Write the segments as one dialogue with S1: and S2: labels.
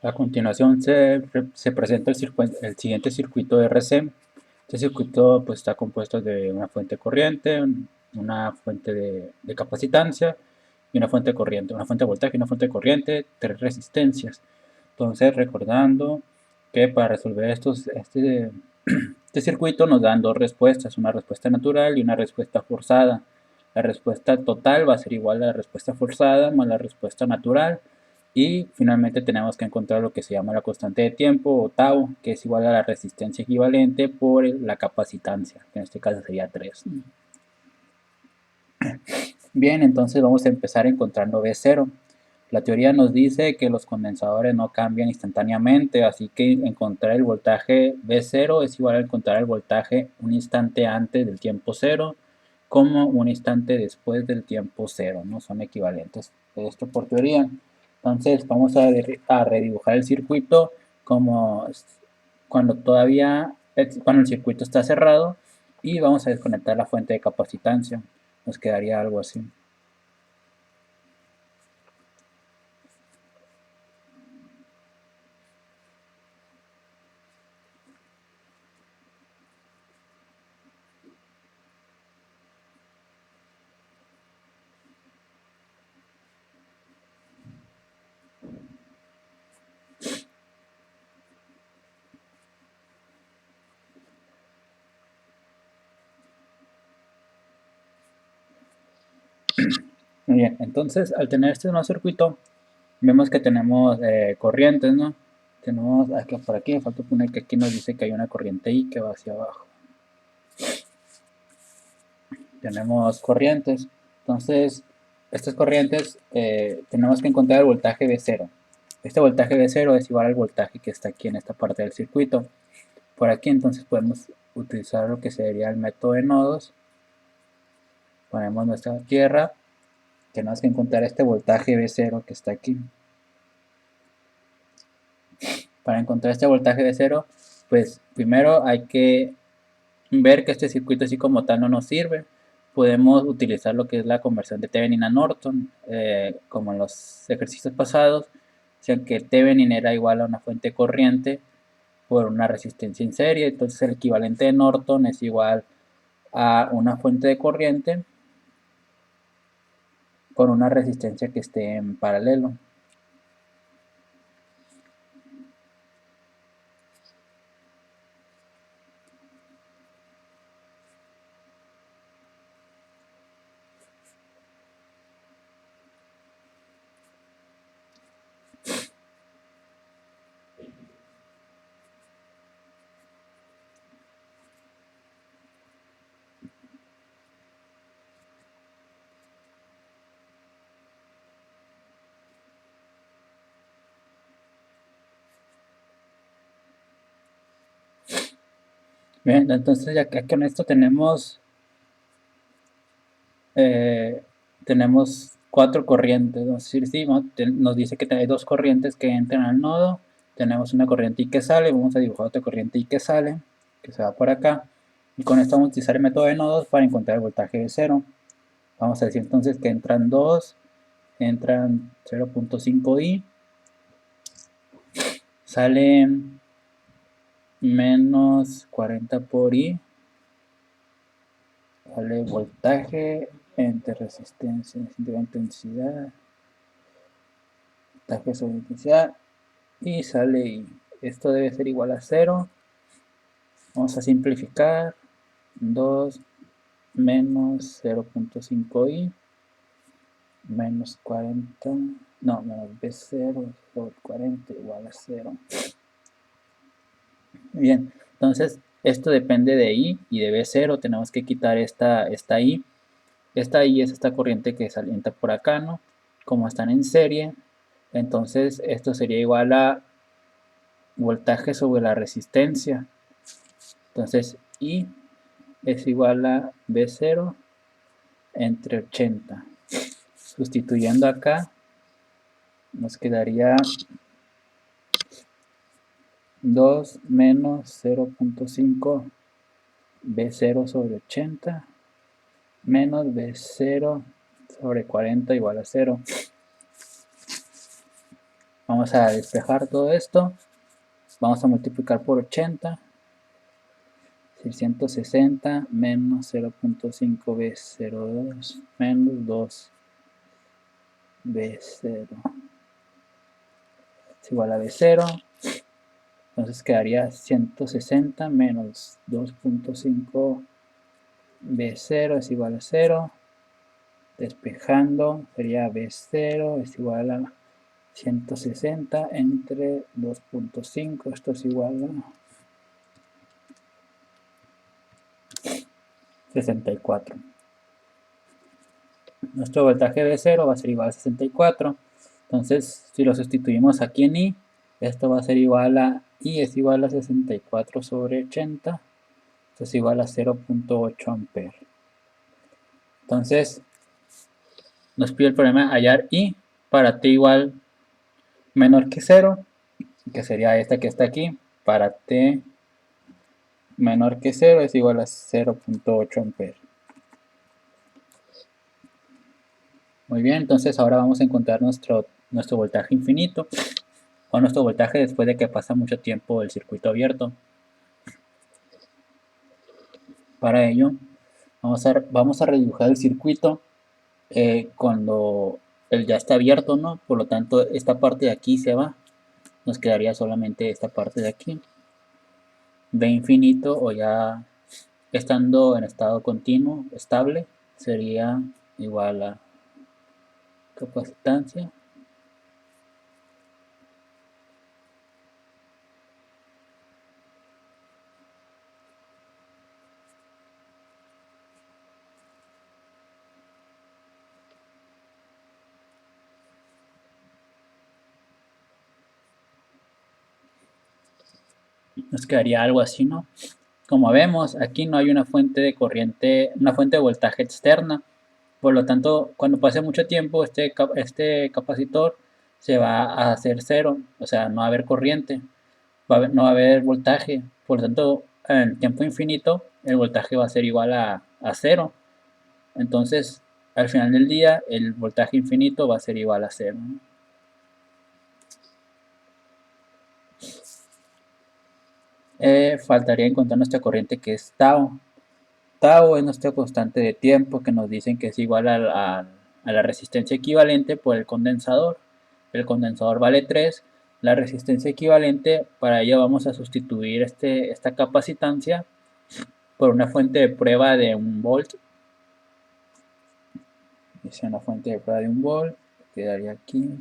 S1: A continuación se presenta el siguiente circuito de RC. Este circuito pues, está compuesto de una fuente corriente, una fuente de capacitancia y una fuente corriente, una fuente de voltaje y una fuente de corriente, tres resistencias. Entonces, recordando que para resolver este circuito nos dan dos respuestas, una respuesta natural y una respuesta forzada. La respuesta total va a ser igual a la respuesta forzada más la respuesta natural. Y finalmente tenemos que encontrar lo que se llama la constante de tiempo o tau, que es igual a la resistencia equivalente por la capacitancia, que en este caso sería 3. Bien, entonces vamos a empezar encontrando V0. La teoría nos dice que los condensadores no cambian instantáneamente, así que encontrar el voltaje V0 es igual a encontrar el voltaje un instante antes del tiempo cero como un instante después del tiempo cero, no son equivalentes. Esto por teoría. Entonces vamos a redibujar el circuito como cuando el circuito está cerrado y vamos a desconectar la fuente de capacitancia. Nos quedaría algo así. Muy bien, entonces al tener este nuevo circuito, vemos que tenemos corrientes, ¿no? Tenemos aquí, por aquí, me falta poner que aquí nos dice que hay una corriente I que va hacia abajo. Tenemos corrientes, entonces estas corrientes tenemos que encontrar el voltaje de cero. Este voltaje de cero es igual al voltaje que está aquí en esta parte del circuito. Por aquí entonces podemos utilizar lo que sería el método de nodos. Ponemos nuestra tierra, tenemos que encontrar este voltaje de cero que está aquí. Para encontrar este voltaje de cero, pues primero hay que ver que este circuito así como tal no nos sirve. Podemos utilizar lo que es la conversión de Thevenin a Norton, como en los ejercicios pasados, o sea que Thevenin era igual a una fuente corriente por una resistencia en serie, entonces el equivalente de Norton es igual a una fuente de corriente con una resistencia que esté en paralelo. Bien, entonces ya que con esto eh, tenemos cuatro corrientes, ¿no? Es decir, sí, nos dice que hay dos corrientes que entran al nodo, tenemos una corriente I que sale, vamos a dibujar otra corriente I que sale, que se va por acá, y con esto vamos a utilizar el método de nodos para encontrar el voltaje de cero. Vamos a decir entonces que entran dos, entran 0.5I, sale menos 40 por I, sale voltaje entre resistencia, intensidad, voltaje sobre intensidad, y sale I. Esto debe ser igual a 0. Vamos a simplificar. 2 menos 0.5i menos 40, no, menos b0 sobre 40 igual a 0. Bien, entonces esto depende de i y de b0. Tenemos que quitar esta i. Esta i es esta corriente que salienta por acá, ¿no? Como están en serie, entonces esto sería igual a voltaje sobre la resistencia. Entonces I es igual a B0 entre 80. Sustituyendo acá, nos quedaría 2 menos 0.5 B0 sobre 80 menos B0 sobre 40 igual a 0. Vamos a despejar todo esto. Vamos a multiplicar por 80. 660 menos 0.5b02 menos 2b0 es igual a b0. Entonces quedaría 160 menos 2.5b0 es igual a 0. Despejando sería b0 es igual a 160 entre 2.5. Esto es igual a 64. Nuestro voltaje B0 va a ser igual a 64. Entonces, si lo sustituimos aquí en I, esto va a ser igual a I es igual a 64 sobre 80. Esto es igual a 0.8 amperes. Entonces, nos pide el problema hallar I para T igual menor que 0, que sería esta que está aquí. Para T menor que 0 es igual a 0.8 amperes. Muy bien, entonces ahora vamos a encontrar nuestro voltaje infinito o nuestro voltaje después de que pasa mucho tiempo el circuito abierto. Para ello, vamos a redibujar el circuito cuando él ya está abierto, ¿no? Por lo tanto, esta parte de aquí se va. Nos quedaría solamente esta parte de aquí. B infinito o ya estando en estado continuo, estable, sería igual a capacitancia nos quedaría algo así, ¿no? Como vemos, aquí no hay una fuente de corriente, una fuente de voltaje externa. Por lo tanto, cuando pase mucho tiempo, este capacitor se va a hacer cero, o sea, no va a haber corriente, no va a haber voltaje. Por lo tanto, en tiempo infinito, el voltaje va a ser igual a cero. Entonces, al final del día, el voltaje infinito va a ser igual a cero, ¿no? Faltaría encontrar nuestra corriente que es tau. Tau es nuestra constante de tiempo que nos dicen que es igual a la resistencia equivalente por el condensador. El condensador vale 3. La resistencia equivalente, para ello vamos a sustituir esta capacitancia por una fuente de prueba de 1 volt. Es una fuente de prueba de 1 volt. Quedaría aquí.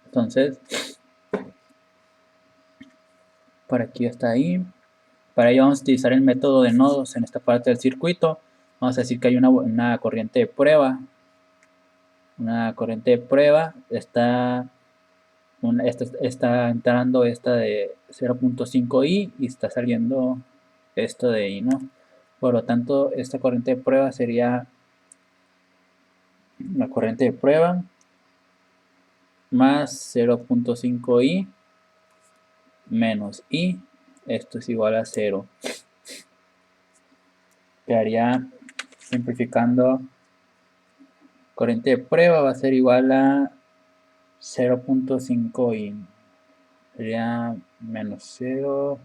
S1: Entonces, por aquí está ahí. Para ello vamos a utilizar el método de nodos en esta parte del circuito. Vamos a decir que hay una corriente de prueba. Una corriente de prueba está entrando esta de 0.5i y está saliendo esto de i, ¿no? Por lo tanto, esta corriente de prueba sería la corriente de prueba más 0.5i menos i. Esto es igual a 0. Quedaría simplificando, corriente de prueba va a ser igual a 0.5i. Sería menos 0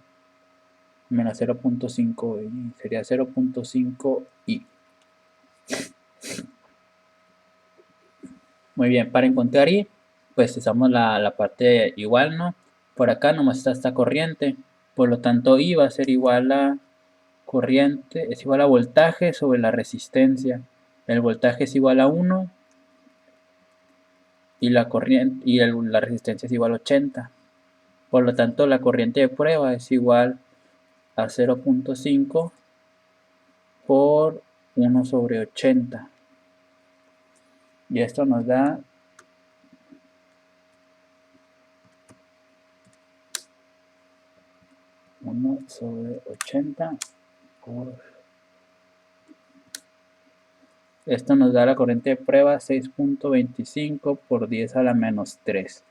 S1: menos 0.5i, sería 0.5i. Muy bien, para encontrar i, pues usamos la parte igual, ¿no? Por acá nomás está esta corriente, por lo tanto i va a ser igual a corriente, es igual a voltaje sobre la resistencia. El voltaje es igual a 1 y la corriente la resistencia es igual a 80. Por lo tanto, la corriente de prueba es igual a 0.5 por 1 sobre 80. Y esto nos da 1 sobre 80 por Esto nos da la corriente de prueba 6.25 por 10 a la menos 3.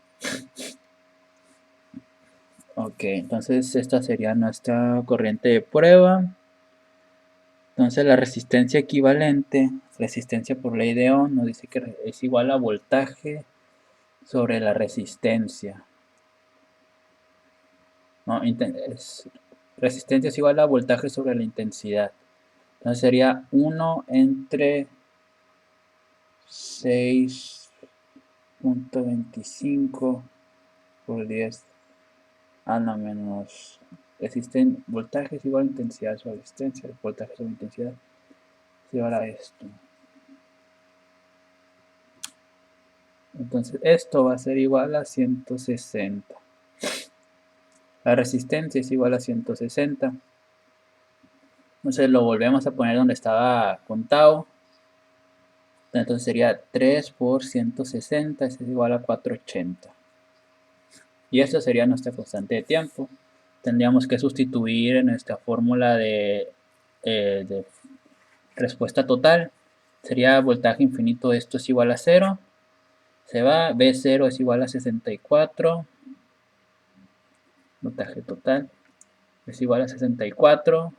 S1: Ok, entonces esta sería nuestra corriente de prueba. Entonces la resistencia equivalente, resistencia por ley de Ohm, nos dice que es igual a voltaje sobre la resistencia. No, resistencia es igual a voltaje sobre la intensidad. Entonces sería 1 entre 6.25 por 10 a la menos voltaje es igual a intensidad sobre resistencia, voltaje sobre intensidad es igual a esto. Entonces esto va a ser igual a 160. La resistencia es igual a 160. Entonces lo volvemos a poner donde estaba contado. Entonces sería 3 por 160, es igual a 480. Y esta sería nuestra constante de tiempo. Tendríamos que sustituir en nuestra fórmula de respuesta total. Sería voltaje infinito, esto es igual a 0. Se va, B0 es igual a 64. Voltaje total es igual a 64.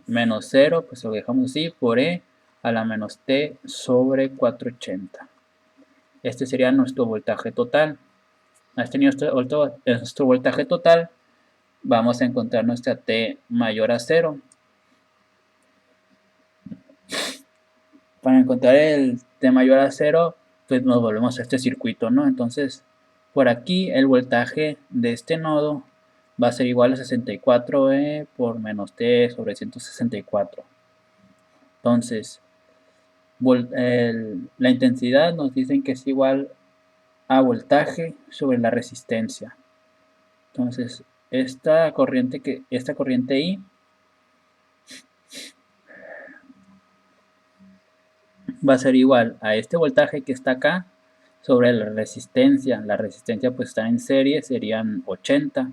S1: Menos 0, pues lo dejamos así, por E a la menos T sobre 480. Este sería nuestro voltaje total. A este nuestro voltaje total vamos a encontrar nuestra T mayor a 0. Para encontrar el T mayor a 0, pues nos volvemos a este circuito, ¿no? Entonces, por aquí el voltaje de este nodo va a ser igual a 64E por menos T sobre 164. Entonces, la intensidad nos dicen que es igual a voltaje sobre la resistencia. Entonces, esta corriente I va a ser igual a este voltaje que está acá sobre la resistencia. La resistencia pues está en serie, serían 80.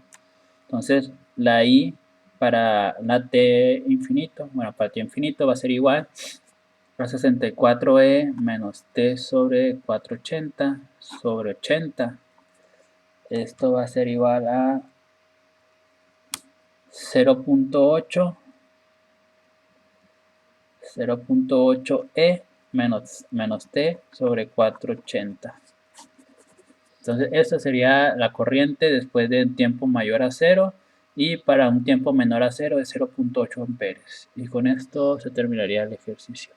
S1: Entonces, la I para la T infinito, bueno, para T infinito va a ser igual a 64E menos T sobre 480 sobre 80. Esto va a ser igual a 0.8 E menos T sobre 480. Entonces esta sería la corriente después de un tiempo mayor a 0 y para un tiempo menor a 0 es 0.8 amperes. Y con esto se terminaría el ejercicio.